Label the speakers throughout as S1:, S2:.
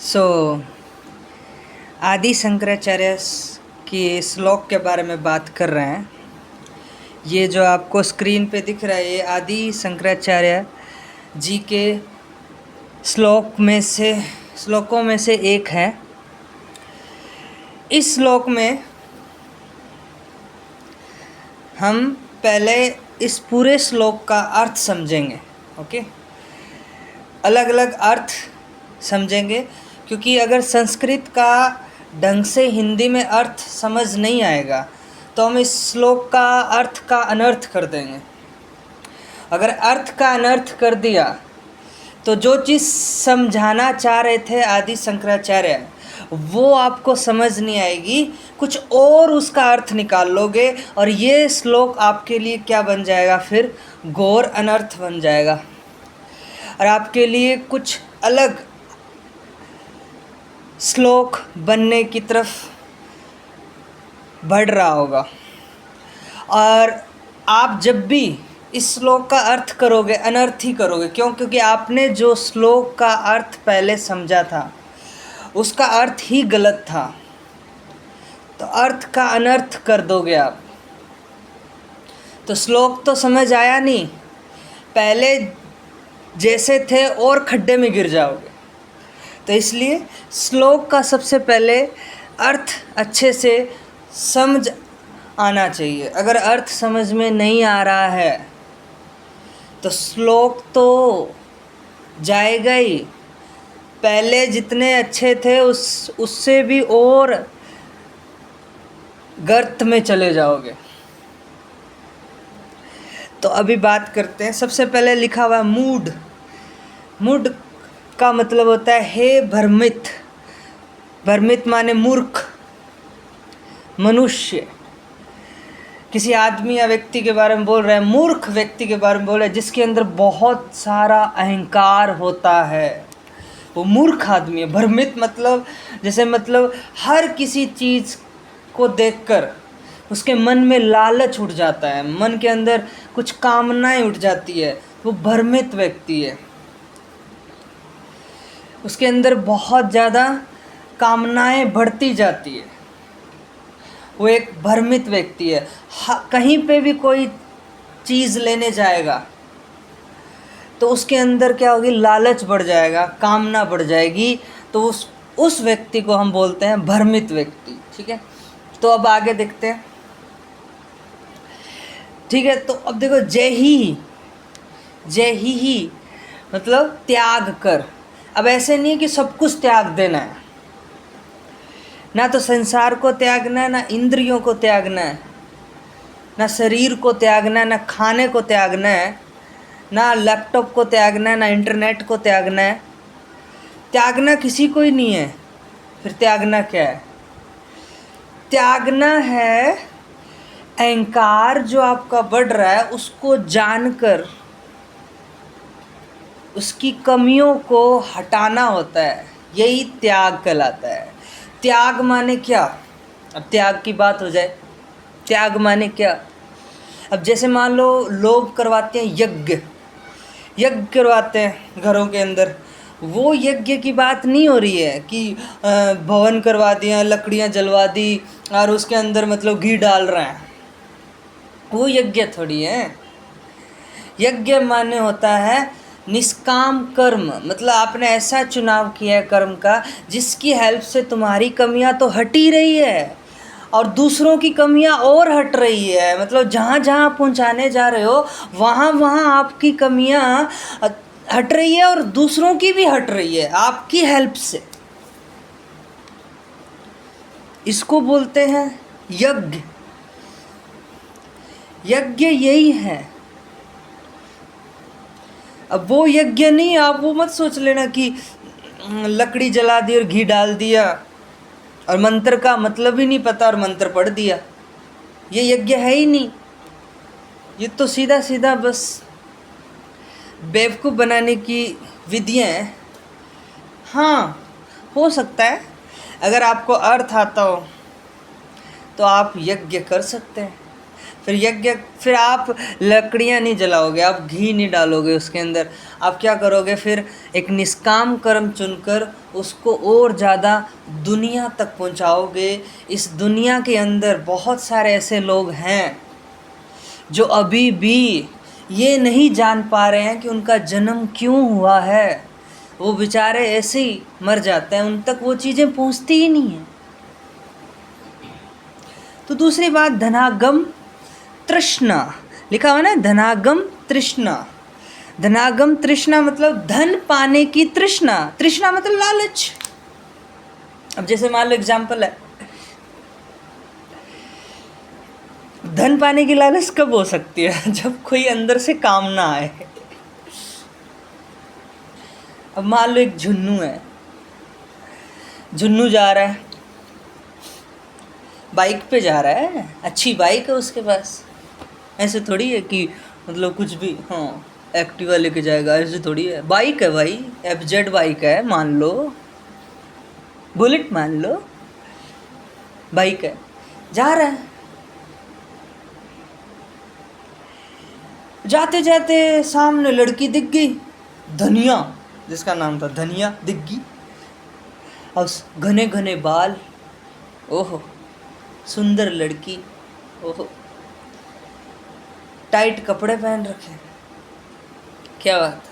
S1: सो आदि शंकराचार्य के श्लोक के बारे में बात कर रहे हैं। ये जो आपको स्क्रीन पे दिख रहा है ये आदि शंकराचार्य जी के श्लोकों में से एक है। इस श्लोक में हम पहले इस पूरे श्लोक का अर्थ समझेंगे। ओके, अलग अलग अर्थ समझेंगे, क्योंकि अगर संस्कृत का ढंग से हिंदी में अर्थ समझ नहीं आएगा तो हम इस श्लोक का अर्थ का अनर्थ कर देंगे। अगर अर्थ का अनर्थ कर दिया तो जो चीज़ समझाना चाह रहे थे आदि शंकराचार्य वो आपको समझ नहीं आएगी, कुछ और उसका अर्थ निकाल लोगे और ये श्लोक आपके लिए क्या बन जाएगा, फिर घोर अनर्थ बन जाएगा और आपके लिए कुछ अलग श्लोक बनने की तरफ बढ़ रहा होगा। और आप जब भी इस श्लोक का अर्थ करोगे अनर्थ ही करोगे। क्यों? क्योंकि आपने जो श्लोक का अर्थ पहले समझा था उसका अर्थ ही गलत था, तो अर्थ का अनर्थ कर दोगे आप। तो श्लोक तो समझ आया नहीं, पहले जैसे थे और खड्डे में गिर जाओगे। तो इसलिए श्लोक का सबसे पहले अर्थ अच्छे से समझ आना चाहिए। अगर अर्थ समझ में नहीं आ रहा है तो श्लोक तो जाएगा ही, पहले जितने अच्छे थे उससे भी और गर्त में चले जाओगे। तो अभी बात करते हैं। सबसे पहले लिखा हुआ मूढ़। मूढ़ का मतलब होता है हे भ्रमित। भ्रमित माने मूर्ख, मनुष्य। किसी आदमी या व्यक्ति के बारे में बोल रहे हैं, मूर्ख व्यक्ति के बारे में बोल रहे हैं जिसके अंदर बहुत सारा अहंकार होता है, वो मूर्ख आदमी है। भ्रमित मतलब हर किसी चीज़ को देखकर उसके मन में लालच उठ जाता है, मन के अंदर कुछ कामनाएं उठ जाती है, वो भ्रमित व्यक्ति है। उसके अंदर बहुत ज़्यादा कामनाएं बढ़ती जाती है, वो एक भ्रमित व्यक्ति है। कहीं पे भी कोई चीज़ लेने जाएगा तो उसके अंदर क्या होगी, लालच बढ़ जाएगा, कामना बढ़ जाएगी। तो उस व्यक्ति को हम बोलते हैं भ्रमित व्यक्ति। ठीक है, तो अब आगे देखते हैं। ठीक है, तो अब देखो जय ही मतलब त्याग कर। अब ऐसे नहीं है कि सब कुछ त्याग देना है, ना तो संसार को त्यागना है, ना इंद्रियों को त्यागना है, ना शरीर को त्यागना है, ना खाने को त्यागना है, ना लैपटॉप को त्यागना है, ना इंटरनेट को त्यागना है। त्यागना किसी को ही नहीं है। फिर त्यागना क्या है? त्यागना है अहंकार जो आपका बढ़ रहा है उसको जानकर उसकी कमियों को हटाना होता है, यही त्याग कहलाता है। त्याग माने क्या? अब त्याग की बात हो जाए, त्याग माने क्या? अब जैसे मान लो लोग करवाते हैं यज्ञ करवाते हैं घरों के अंदर, वो यज्ञ की बात नहीं हो रही है कि भवन करवा दिया, लकड़ियाँ जलवा दी और उसके अंदर मतलब घी डाल रहे हैं, वो यज्ञ थोड़ी है। यज्ञ माने होता है निष्काम कर्म, मतलब आपने ऐसा चुनाव किया है कर्म का जिसकी हेल्प से तुम्हारी कमियां तो हट ही रही है और दूसरों की कमियां और हट रही है। मतलब जहाँ जहाँ पहुँचाने जा रहे हो वहाँ वहाँ आपकी कमियां हट रही है और दूसरों की भी हट रही है आपकी हेल्प से। इसको बोलते हैं यज्ञ। यज्ञ यही है। अब वो यज्ञ नहीं, आप वो मत सोच लेना कि लकड़ी जला दी और घी डाल दिया और मंत्र का मतलब ही नहीं पता और मंत्र पढ़ दिया, ये यज्ञ है ही नहीं। ये तो सीधा सीधा बस बेवकूफ़ बनाने की विधियाँ हैं। हाँ, हो सकता है अगर आपको अर्थ आता हो तो आप यज्ञ कर सकते हैं, फिर यज्ञ, फिर आप लकड़ियाँ नहीं जलाओगे, आप घी नहीं डालोगे उसके अंदर, आप क्या करोगे फिर, एक निष्काम कर्म चुनकर उसको और ज़्यादा दुनिया तक पहुंचाओगे। इस दुनिया के अंदर बहुत सारे ऐसे लोग हैं जो अभी भी ये नहीं जान पा रहे हैं कि उनका जन्म क्यों हुआ है। वो बेचारे ऐसे ही मर जाते हैं, उन तक वो चीज़ें पहुंचती ही नहीं हैं। तो दूसरी बात, धनागम तृष्णा लिखा हुआ ना, धनागम तृष्णा। धनागम तृष्णा मतलब धन पाने की तृष्णा। तृष्णा मतलब लालच। अब जैसे मान लो एग्जाम्पल है, धन पाने की लालच कब हो सकती है? जब कोई अंदर से कामना आए। अब मान लो एक झुन्नू है, झुन्नू जा रहा है, बाइक पे जा रहा है, अच्छी बाइक है उसके पास, ऐसे थोड़ी है कि मतलब कुछ भी, हाँ एक्टिवा लेके जाएगा, ऐसे थोड़ी है। बाइक है भाई, एफजेड बाइक है, मान लो बुलेट, मान लो बाइक है, जा रहा है। जाते जाते सामने लड़की दिख गई, धनिया, जिसका नाम था धनिया, दिख गई। और घने घने बाल, ओहो सुंदर लड़की, ओहो टाइट कपड़े पहन रखे, क्या बात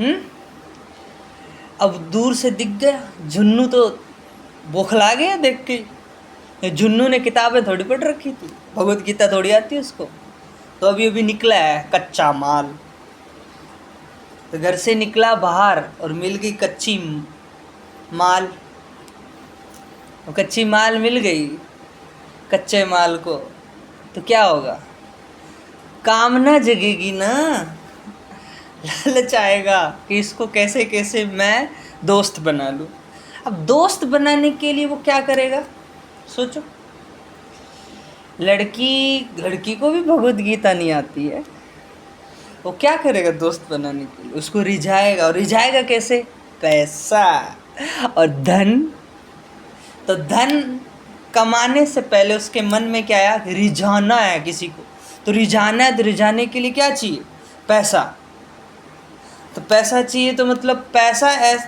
S1: है। अब दूर से दिख गया, झुन्नू तो बौखला गया देख के। झुन्नू ने किताबें थोड़ी पढ़ रखी थी, भगवत गीता थोड़ी आती है उसको, तो अभी अभी निकला है कच्चा माल। तो घर से निकला बाहर और मिल गई कच्ची माल, और कच्ची माल मिल गई कच्चे माल को, तो क्या होगा, कामना जगेगी ना, लालच आएगा कि इसको कैसे कैसे मैं दोस्त बना लूँ। अब दोस्त बनाने के लिए वो क्या करेगा, सोचो। लड़की को भी भगवत गीता नहीं आती है, वो क्या करेगा दोस्त बनाने के लिए, उसको रिझाएगा। और रिझाएगा कैसे, पैसा और धन। तो धन कमाने से पहले उसके मन में क्या आया, रिझाना है किसी को। तो रिझाना है, तो रिझाने के लिए क्या चाहिए, पैसा। तो पैसा चाहिए, तो मतलब पैसा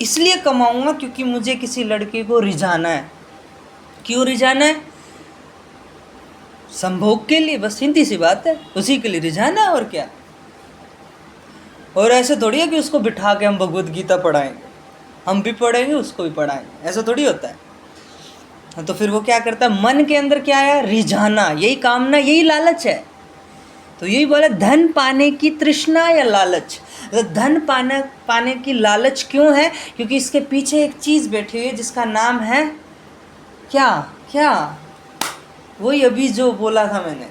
S1: इसलिए कमाऊंगा क्योंकि मुझे किसी लड़के को रिझाना है। क्यों रिझाना है, संभोग के लिए, बस सीधी सी बात है, उसी के लिए रिझाना, और क्या। और ऐसे थोड़ी है कि उसको बिठा के हम भगवत गीता पढ़ाएंगे, हम भी पढ़ेंगे उसको भी पढ़ाएंगे, ऐसा थोड़ी होता है। तो फिर वो क्या करता है, मन के अंदर क्या आया, रिझाना, यही कामना, यही लालच है। तो यही बोला, धन पाने की तृष्णा या लालच। धन पाने की लालच क्यों है, क्योंकि इसके पीछे एक चीज़ बैठी हुई है जिसका नाम है क्या, वही अभी जो बोला था मैंने,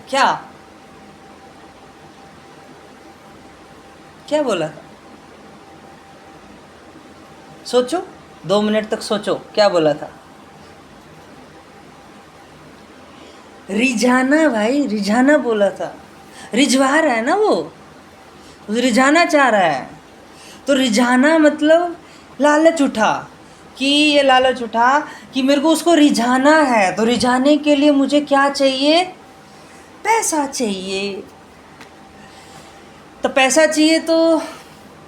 S1: क्या बोला था, सोचो, 2 मिनट तक सोचो, क्या बोला था। रिझाना भाई, रिझाना बोला था। रिझवा रहा है ना वो रिझाना चाह रहा है। तो रिझाना मतलब लालच उठा, कि ये लालच उठा कि मेरे को उसको रिझाना है। तो रिझाने के लिए मुझे क्या चाहिए, पैसा चाहिए। तो पैसा चाहिए, तो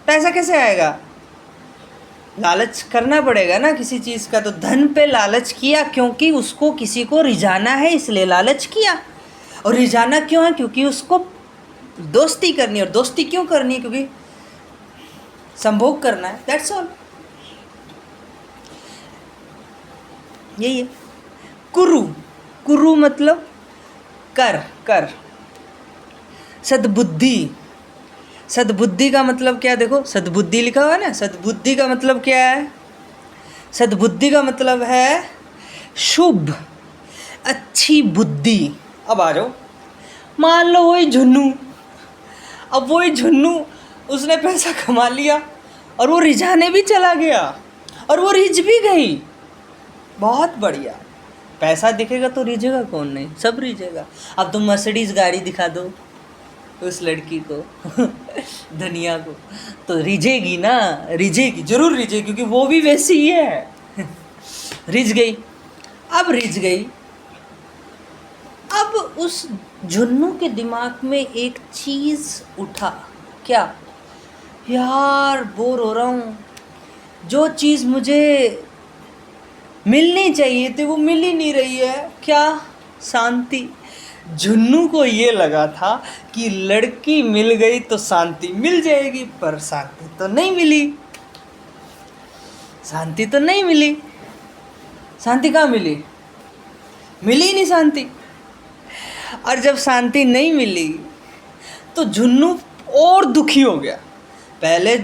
S1: पैसा कैसे आएगा, लालच करना पड़ेगा ना किसी चीज़ का। तो धन पे लालच किया क्योंकि उसको किसी को रिझाना है, इसलिए लालच किया। और रिझाना क्यों है, क्योंकि उसको दोस्ती करनी है। और दोस्ती क्यों करनी है, क्योंकि संभोग करना है, दैट्स ऑल। यही है। कुरु मतलब कर। सद्बुद्धि का मतलब क्या, देखो सद्बुद्धि लिखा हुआ है ना, सद्बुद्धि का मतलब क्या है, सद्बुद्धि का मतलब है शुभ, अच्छी बुद्धि। अब आ जाओ, मान लो वही झुन्नू, उसने पैसा कमा लिया और वो रिझाने भी चला गया और वो रिझ भी गई, बहुत बढ़िया। पैसा दिखेगा तो रिझेगा कौन नहीं, सब रिझेगा। अब तुम मर्सिडीज गाड़ी दिखा दो उस लड़की को धनिया को, तो रिझेगी ना, रिझेगी, जरूर रिझेगी, क्योंकि वो भी वैसी ही है। रिझ गई। अब रिझ गई उस झुन्नू के दिमाग में एक चीज़ उठा, क्या? यार बोर हो रहा हूँ, जो चीज़ मुझे मिलनी चाहिए थी वो मिल ही नहीं रही है। क्या? शांति। झुन्नू को ये लगा था कि लड़की मिल गई तो शांति मिल जाएगी, पर शांति तो नहीं मिली। शांति तो नहीं मिली। शांति कहाँ मिली? मिली ही नहीं शांति। और जब शांति नहीं मिली तो झुन्नू और दुखी हो गया। पहले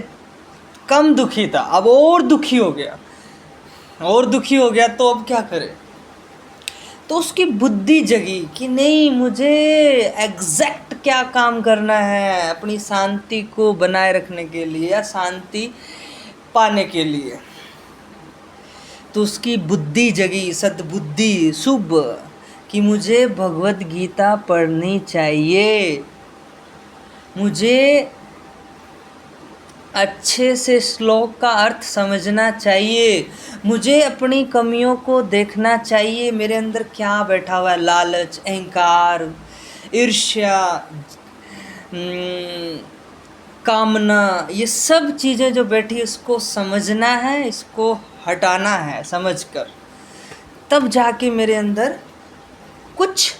S1: कम दुखी था, अब और दुखी हो गया। और दुखी हो गया तो अब क्या करे? तो उसकी बुद्धि जगी कि नहीं, मुझे एग्जैक्ट क्या काम करना है अपनी शांति को बनाए रखने के लिए या शांति पाने के लिए। तो उसकी बुद्धि जगी, सद्बुद्धि, शुभ, कि मुझे भगवत गीता पढ़नी चाहिए, मुझे अच्छे से श्लोक का अर्थ समझना चाहिए, मुझे अपनी कमियों को देखना चाहिए। मेरे अंदर क्या बैठा हुआ है? लालच, अहंकार, ईर्ष्या, कामना, ये सब चीज़ें जो बैठी है इसको समझना है, इसको हटाना है समझकर। तब जाके मेरे अंदर कुछ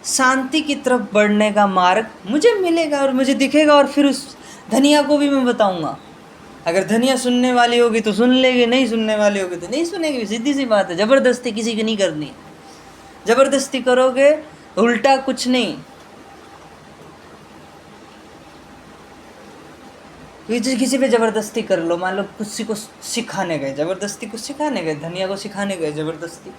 S1: शांति की तरफ बढ़ने का मार्ग मुझे मिलेगा और मुझे दिखेगा। और फिर उस धनिया को भी मैं बताऊंगा। अगर धनिया सुनने वाली होगी तो सुन लेगी, नहीं सुनने वाली होगी तो नहीं सुनेगी। सीधी सी बात है। ज़बरदस्ती किसी की नहीं करनी। ज़बरदस्ती करोगे उल्टा कुछ नहीं। किसी पे ज़बरदस्ती कर लो, मान लो किसी को सिखाने गए, ज़बरदस्ती कुछ सिखाने गए, धनिया को सिखाने गए ज़बरदस्ती,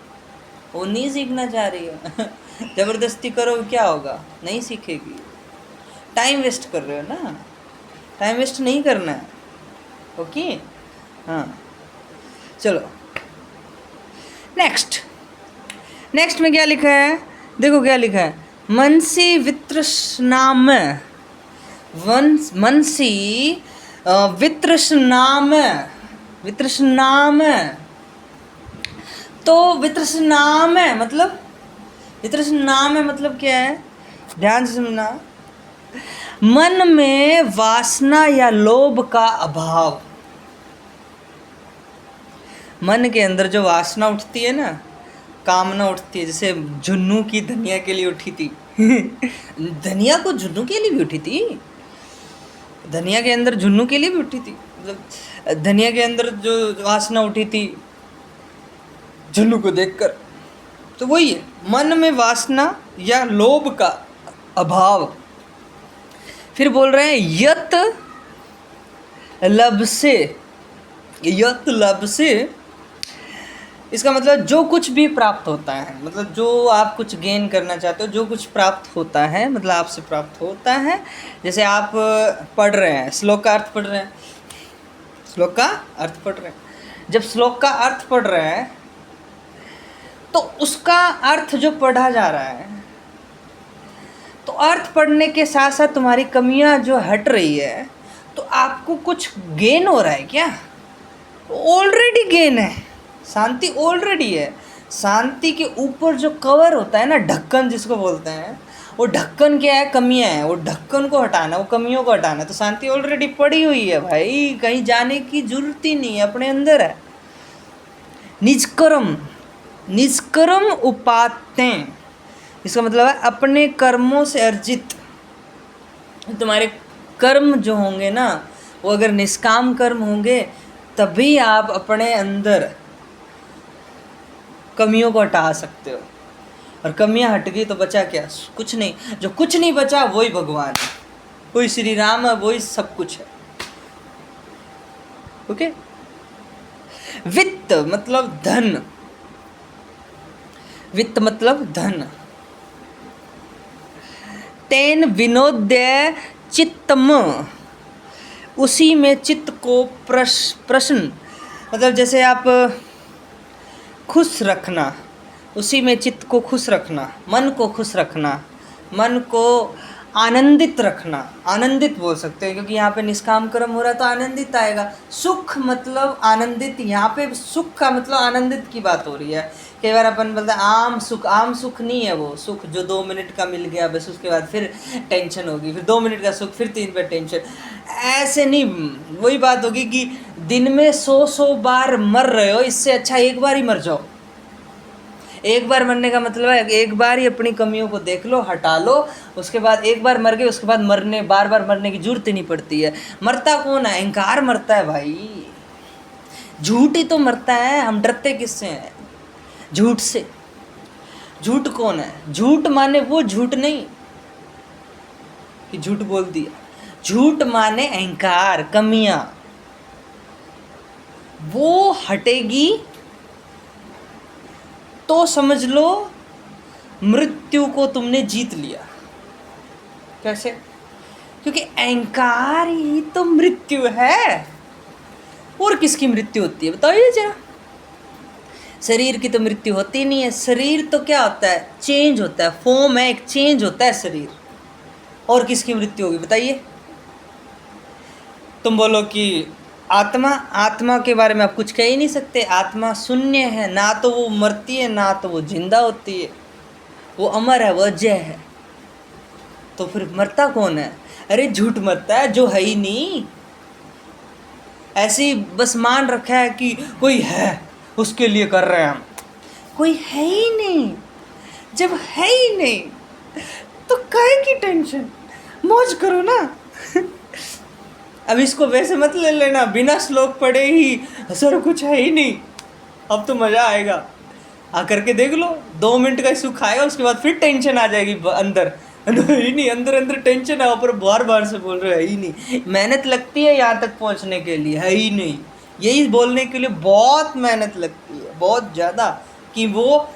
S1: वो नहीं सीखना चाह रही है। ज़बरदस्ती करो क्या होगा? नहीं सीखेगी। टाइम वेस्ट कर रहे हो ना, टाइम वेस्ट नहीं करना है। ओके, हाँ चलो नेक्स्ट में क्या लिखा है? देखो क्या लिखा है। मनसी वित्रष्णाम, मनसी वित्रष्णाम, वित्रष्णाम। तो वित्रष्णाम है मतलब, वित्रष्णाम है मतलब क्या है? ध्यान से सुनना। मन में वासना या लोभ का अभाव। मन के अंदर जो वासना उठती है ना, कामना उठती है, जैसे झुन्नू की धनिया के लिए उठी थी। धनिया को झुन्नू के लिए भी उठी थी, धनिया के अंदर झुन्नू के लिए भी उठी थी। मतलब धनिया के अंदर जो वासना उठी थी झुन्नू को देखकर, तो वही है मन में वासना या लोभ का अभाव। फिर बोल रहे हैं यत लभसे, यत लभसे, इसका मतलब जो कुछ भी प्राप्त होता है, मतलब जो आप कुछ गेन करना चाहते हो, जो कुछ प्राप्त होता है, मतलब आपसे प्राप्त होता है। जैसे आप पढ़ रहे हैं, श्लोक का अर्थ पढ़ रहे हैं, श्लोक का अर्थ पढ़ रहे हैं। जब श्लोक का अर्थ पढ़ रहे हैं तो उसका अर्थ जो पढ़ा जा रहा है, तो अर्थ पढ़ने के साथ साथ तुम्हारी कमियां जो हट रही है, तो आपको कुछ गेन हो रहा है क्या? ऑलरेडी गेन है, शांति ऑलरेडी है। शांति के ऊपर जो कवर होता है ना, ढक्कन जिसको बोलते हैं, वो ढक्कन क्या है? कमियां हैं। वो ढक्कन को हटाना, वो कमियों को हटाना। तो शांति ऑलरेडी पड़ी हुई है भाई, कहीं जाने की जरूरत ही नहीं है, अपने अंदर है। निष्कर्म, निष्कर्म उपात्तें, इसका मतलब है अपने कर्मों से अर्जित। तुम्हारे कर्म जो होंगे ना, वो अगर निष्काम कर्म होंगे तभी आप अपने अंदर कमियों को हटा सकते हो। और कमियां हट गई तो बचा क्या? कुछ नहीं। जो कुछ नहीं बचा वही भगवान है, वही श्री राम है, वही सब कुछ है। ओके। वित्त मतलब धन, वित्त मतलब धन। तेन विनोद्य चित्तम, उसी में चित्त को प्रश्न, मतलब जैसे आप खुश रखना, उसी में चित्त को खुश रखना, मन को खुश रखना, मन को आनंदित रखना। आनंदित बोल सकते हैं क्योंकि यहाँ पे निष्काम कर्म हो रहा है तो आनंदित आएगा। सुख मतलब आनंदित, यहाँ पे सुख का मतलब आनंदित की बात हो रही है कई बार अपन बोलते हैं आम सुख नहीं है वो सुख जो 2 मिनट का मिल गया बस, उसके बाद फिर टेंशन होगी, फिर 2 मिनट का सुख, फिर 3 पे टेंशन। ऐसे नहीं, वही बात होगी कि दिन में 100 बार मर रहे हो, इससे अच्छा एक बार ही मर जाओ। एक बार मरने का मतलब है एक बार ही अपनी कमियों को देख लो, हटा लो, उसके बाद एक बार मर गए, उसके बाद बार बार मरने की जरूरत ही नहीं पड़ती है। मरता कौन है? अहंकार मरता है भाई, झूठ ही तो मरता है। हम डरते किससे हैं? झूठ से। झूठ कौन है? झूठ माने वो झूठ नहीं कि झूठ बोल दिया, झूठ माने अहंकार, कमियां, वो हटेगी तो समझ लो मृत्यु को तुमने जीत लिया। कैसे? क्योंकि अहंकार ही तो मृत्यु है। और किसकी मृत्यु होती है बताइए जरा? शरीर की तो मृत्यु होती नहीं है। शरीर तो क्या होता है? चेंज होता है, फॉर्म है, एक चेंज होता है शरीर। और किसकी मृत्यु होगी बताइए? तुम बोलो कि आत्मा के बारे में आप कुछ कह ही नहीं सकते। आत्मा शून्य है, ना तो वो मरती है ना तो वो जिंदा होती है, वो अमर है, वो अजय है। तो फिर मरता कौन है? अरे झूठ मरता है जो है ही नहीं। ऐसे ही बस मान रखा है कि कोई है उसके लिए कर रहे हैं हम। कोई है ही नहीं। जब है ही नहीं तो काहे की टेंशन? मौज करो ना। अब इसको वैसे मत ले लेना, बिना श्लोक पढ़े ही सर कुछ है ही नहीं, अब तो मज़ा आएगा। आकर के देख लो, 2 मिनट का सुख आएगा, उसके बाद फिर टेंशन आ जाएगी अंदर। ही नहीं, अंदर टेंशन है, ऊपर बार से बोल रहे है ही नहीं। मेहनत लगती है यहाँ तक पहुँचने के लिए, है ही नहीं, यही बोलने के लिए बहुत मेहनत लगती है, बहुत ज़्यादा, कि वो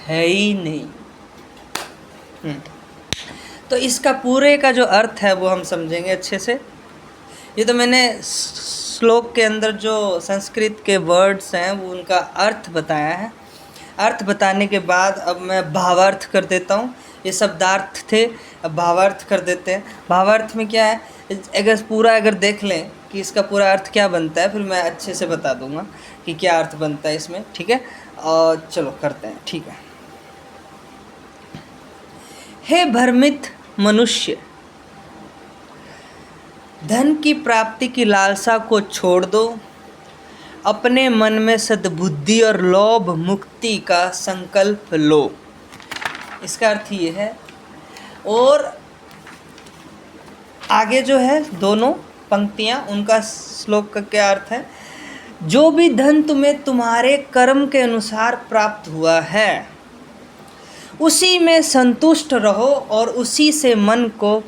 S1: है ही नहीं। तो इसका पूरे का जो अर्थ है वो हम समझेंगे अच्छे से। ये तो मैंने श्लोक के अंदर जो संस्कृत के वर्ड्स हैं वो उनका अर्थ बताया है। अर्थ बताने के बाद अब मैं भावार्थ कर देता हूँ। ये शब्दार्थ थे, अब भावार्थ कर देते हैं। भावार्थ में क्या है, अगर देख लें कि इसका पूरा अर्थ क्या बनता है, फिर मैं अच्छे से बता दूंगा कि क्या अर्थ बनता है इसमें, ठीक है? और चलो करते हैं, ठीक है। हे भ्रमित मनुष्य, धन की प्राप्ति की लालसा को छोड़ दो, अपने मन में सद्बुद्धि और लोभ मुक्ति का संकल्प लो। इसका अर्थ ये है। और आगे जो है दोनों पंक्तियाँ, उनका श्लोक का क्या अर्थ है? जो भी धन तुम्हें तुम्हारे कर्म के अनुसार प्राप्त हुआ है उसी में संतुष्ट रहो और उसी से मन को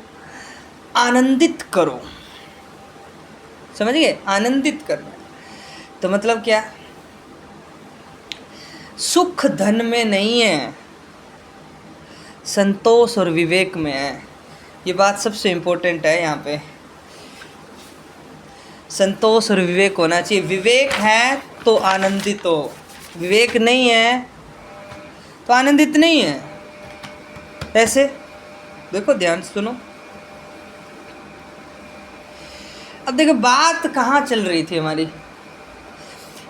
S1: आनंदित करो। समझ गए? आनंदित करना तो मतलब क्या? सुख धन में नहीं है, संतोष और विवेक में है। ये बात सबसे इम्पोर्टेंट है यहाँ पे। संतोष और विवेक होना चाहिए। विवेक है तो आनंदित हो, विवेक नहीं है तो आनंदित नहीं है। ऐसे देखो, ध्यान से सुनो। अब देखो बात कहाँ चल रही थी हमारी?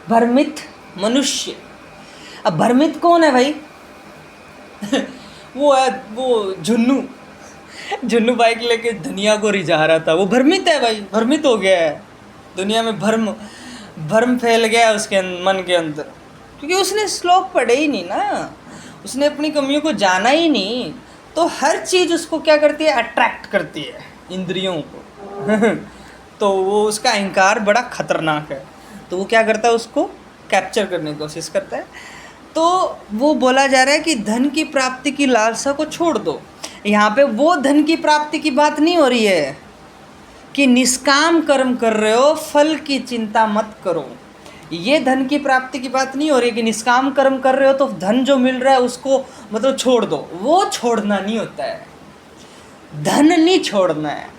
S1: भ्रमित मनुष्य। अब भ्रमित कौन है भाई? वो है वो झुन्नू बाइक लेके दुनिया को रिझा रहा था, वो भ्रमित है भाई, भ्रमित हो गया है। दुनिया में भ्रम फैल गया है उसके मन के अंदर, क्योंकि उसने श्लोक पढ़े ही नहीं ना, उसने अपनी कमियों को जाना ही नहीं। तो हर चीज़ उसको क्या करती है? अट्रैक्ट करती है इंद्रियों को। तो वो उसका अहंकार बड़ा खतरनाक है, तो वो क्या करता है? उसको कैप्चर करने की कोशिश करता है। तो वो बोला जा रहा है कि धन की प्राप्ति की लालसा को छोड़ दो। यहाँ पे वो धन की प्राप्ति की बात नहीं हो रही है कि निष्काम कर्म कर रहे हो, फल की चिंता मत करो। ये धन की प्राप्ति की बात नहीं हो रही है कि निष्काम कर्म कर रहे हो तो धन जो मिल रहा है उसको मतलब छोड़ दो। वो छोड़ना नहीं होता है, धन नहीं छोड़ना है।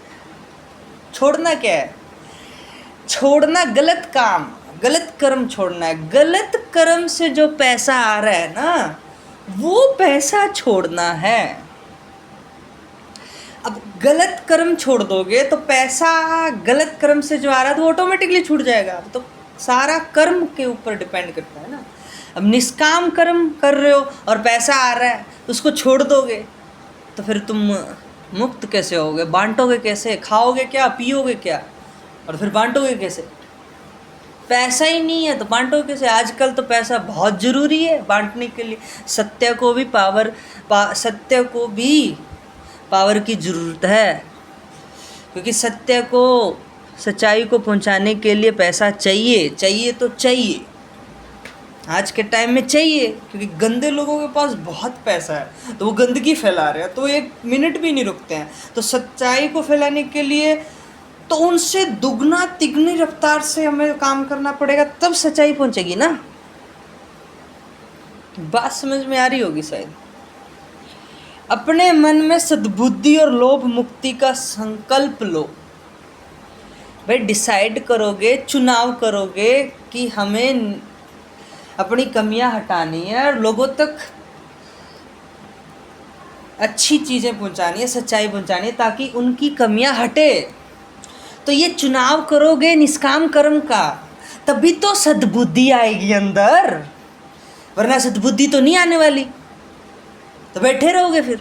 S1: छोड़ना क्या है? छोड़ना गलत काम, गलत कर्म छोड़ना है। गलत कर्म से जो पैसा आ रहा है ना, वो पैसा छोड़ना है। अब गलत कर्म छोड़ दोगे तो पैसा गलत कर्म से जो आ रहा है तो ऑटोमेटिकली छूट जाएगा। तो सारा कर्म के ऊपर डिपेंड करता है ना। अब निष्काम कर्म कर रहे हो और पैसा आ रहा है, उसको छोड़ दोगे तो फिर तुम मुक्त कैसे होगे? बांटोगे कैसे? खाओगे क्या, पियोगे क्या, और फिर बांटोगे कैसे? पैसा ही नहीं है तो बांटोगे कैसे? आजकल तो पैसा बहुत ज़रूरी है बांटने के लिए। सत्य को भी पावर की ज़रूरत है, क्योंकि सच्चाई को पहुंचाने के लिए पैसा चाहिए तो चाहिए। आज के टाइम में चाहिए, क्योंकि गंदे लोगों के पास बहुत पैसा है तो वो गंदगी फैला रहे हैं, तो एक मिनट भी नहीं रुकते हैं। तो सच्चाई को फैलाने के लिए तो उनसे दुगना तिगनी रफ्तार से हमें काम करना पड़ेगा, तब सच्चाई पहुंचेगी ना। बात समझ में आ रही होगी शायद। अपने मन में सद्बुद्धि और लोभ मुक्ति का संकल्प लो। भाई डिसाइड करोगे, चुनाव करोगे कि हमें अपनी कमियां हटानी है और लोगों तक अच्छी चीज़ें पहुंचानी है, सच्चाई पहुंचानी है, ताकि उनकी कमियां हटे। तो ये चुनाव करोगे निष्काम कर्म का, तभी तो सद्बुद्धि आएगी अंदर, वरना सद्बुद्धि तो नहीं आने वाली। तो बैठे रहोगे फिर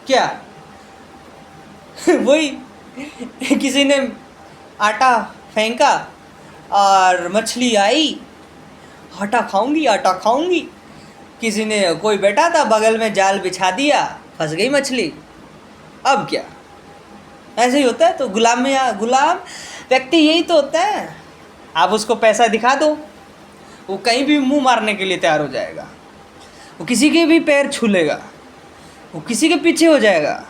S1: क्या? वही किसी ने आटा फेंका और मछली आई, आटा खाऊंगी। किसी ने, कोई बैठा था बगल में, जाल बिछा दिया, फंस गई मछली। अब क्या? ऐसे ही होता है। तो गुलाम व्यक्ति यही तो होता है। आप उसको पैसा दिखा दो, वो कहीं भी मुंह मारने के लिए तैयार हो जाएगा, वो किसी के भी पैर छू लेगा, वो किसी के पीछे हो जाएगा,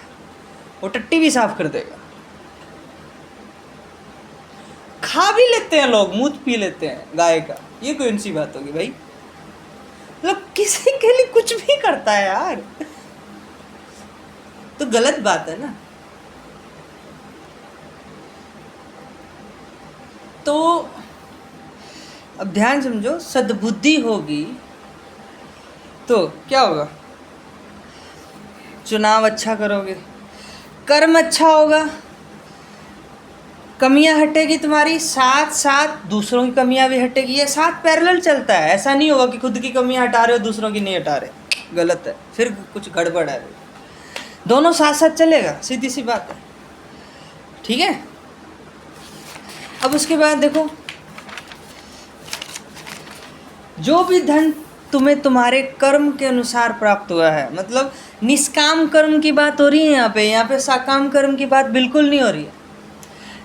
S1: वो टट्टी भी साफ कर देगा। खा भी लेते हैं लोग, मूत पी लेते हैं गाय का, ये कोई सी बात होगी भाई? लोग किसी के लिए कुछ भी करता है यार, तो गलत बात है ना। तो अब ध्यान समझो, सद्बुद्धि होगी तो क्या होगा? चुनाव अच्छा करोगे, कर्म अच्छा होगा, कमियां हटेगी तुम्हारी, साथ साथ दूसरों की कमियां भी हटेगी। ये साथ पैरेलल चलता है। ऐसा नहीं होगा कि खुद की कमियां हटा रहे हो दूसरों की नहीं हटा रहे, गलत है, फिर कुछ गड़बड़ है। दोनों साथ साथ चलेगा, सीधी सी बात है। ठीक है। अब उसके बाद देखो, जो भी धन तुम्हें तुम्हारे कर्म के अनुसार प्राप्त हुआ है, मतलब निष्काम कर्म की बात हो रही है यहाँ पे सकाम कर्म की बात बिल्कुल नहीं हो रही है।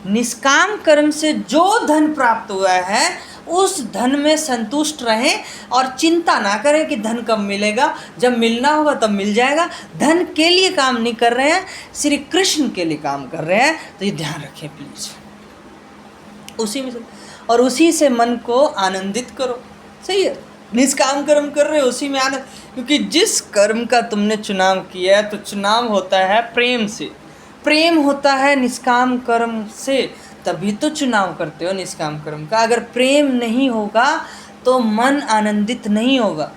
S1: निष्काम कर्म से जो धन प्राप्त हुआ है उस धन में संतुष्ट रहें और चिंता ना करें कि धन कब मिलेगा, जब मिलना होगा तब मिल जाएगा। धन के लिए काम नहीं कर रहे हैं, श्री कृष्ण के लिए काम कर रहे हैं, तो ये ध्यान रखें प्लीज। उसी में और उसी से मन को आनंदित करो। सही है, निष्काम कर्म कर रहे हो उसी में आनंद, क्योंकि जिस कर्म का तुमने चुनाव किया है तो चुनाव होता है प्रेम से, प्रेम होता है निष्काम कर्म से, तभी तो चुनाव करते हो निष्काम कर्म का। अगर प्रेम नहीं होगा तो मन आनंदित नहीं होगा।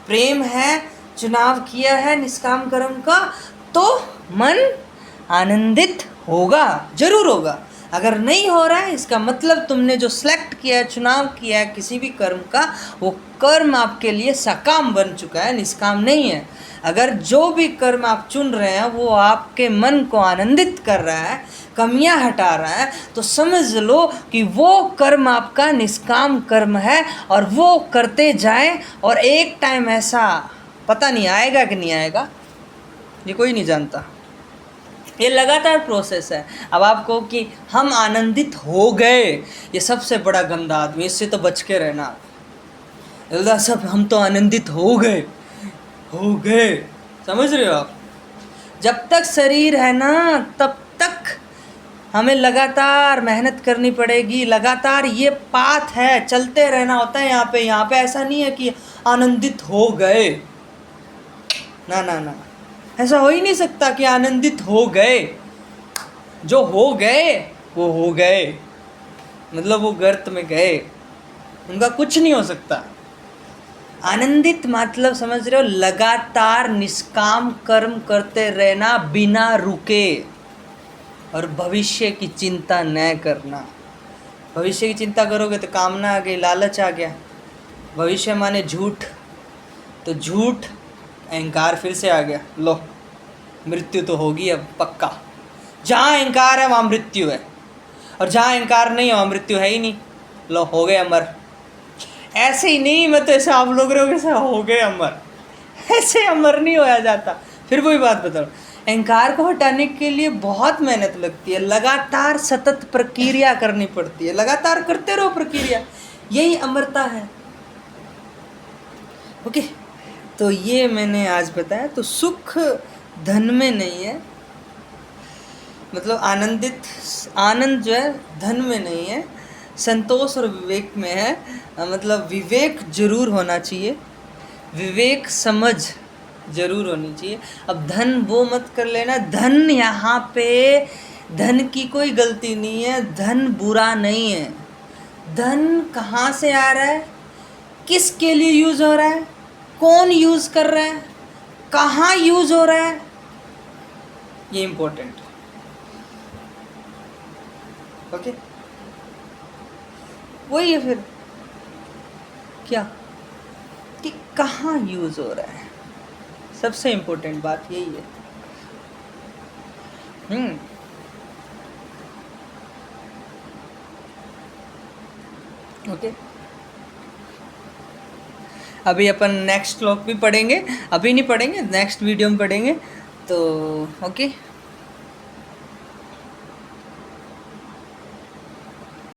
S1: प्रेम है, चुनाव किया है निष्काम कर्म का, तो मन आनंदित होगा, जरूर होगा। अगर नहीं हो रहा है, इसका मतलब तुमने जो सेलेक्ट किया है, चुनाव किया है किसी भी कर्म का, वो कर्म आपके लिए सकाम बन चुका है, निष्काम नहीं है। अगर जो भी कर्म आप चुन रहे हैं वो आपके मन को आनंदित कर रहा है, कमियां हटा रहा है, तो समझ लो कि वो कर्म आपका निष्काम कर्म है, और वो करते जाएं। और एक टाइम ऐसा, पता नहीं आएगा कि नहीं आएगा, ये कोई नहीं जानता, ये लगातार प्रोसेस है। अब आपको कि हम आनंदित हो गए, ये सबसे बड़ा गंदा आदमी, इससे तो बच के रहना आप। सब हम तो आनंदित हो गए, समझ रहे हो आप? जब तक शरीर है ना तब तक हमें लगातार मेहनत करनी पड़ेगी, लगातार ये पाथ है, चलते रहना होता है। यहाँ पे ऐसा नहीं है कि आनंदित हो गए, ना, ऐसा हो ही नहीं सकता कि आनंदित हो गए। जो हो गए वो हो गए, मतलब वो गर्त में गए, उनका कुछ नहीं हो सकता। आनंदित मतलब समझ रहे हो, लगातार निष्काम कर्म करते रहना बिना रुके, और भविष्य की चिंता न करना। भविष्य की चिंता करोगे तो कामना आ गई, लालच आ गया, भविष्य माने झूठ, तो झूठ अहंकार फिर से आ गया। लो, मृत्यु तो होगी अब पक्का। जहाँ अहंकार है वहाँ मृत्यु है, और जहाँ अहंकार नहीं है वहाँ मृत्यु है ही नहीं। लो, हो गए अमर। ऐसे ही नहीं, मैं तो ऐसे आप लोग रहे हो हो गए अमर, ऐसे अमर नहीं होया जाता। फिर वही बात बता रहा हूँ, अहंकार को हटाने के लिए बहुत मेहनत लगती है, लगातार सतत प्रक्रिया करनी पड़ती है, लगातार करते रहो प्रक्रिया, यही अमरता है। ओके, तो ये मैंने आज बताया। तो सुख धन में नहीं है, मतलब आनंद जो है धन में नहीं है, संतोष और विवेक में है। मतलब विवेक जरूर होना चाहिए, विवेक समझ जरूर होनी चाहिए। अब धन वो मत कर लेना, धन यहाँ पे धन की कोई गलती नहीं है, धन बुरा नहीं है। धन कहाँ से आ रहा है, किसके लिए यूज़ हो रहा है, कौन यूज़ कर रहा है, कहाँ यूज़ हो रहा है, ये इम्पोर्टेंट। ओके, वही है फिर क्या कि कहाँ यूज़ हो रहा है, सबसे इम्पोर्टेंट बात यही है। ओके, अभी अपन नेक्स्ट श्लोक भी पढ़ेंगे, अभी नहीं पढ़ेंगे, नेक्स्ट वीडियो में पढ़ेंगे। तो ओके।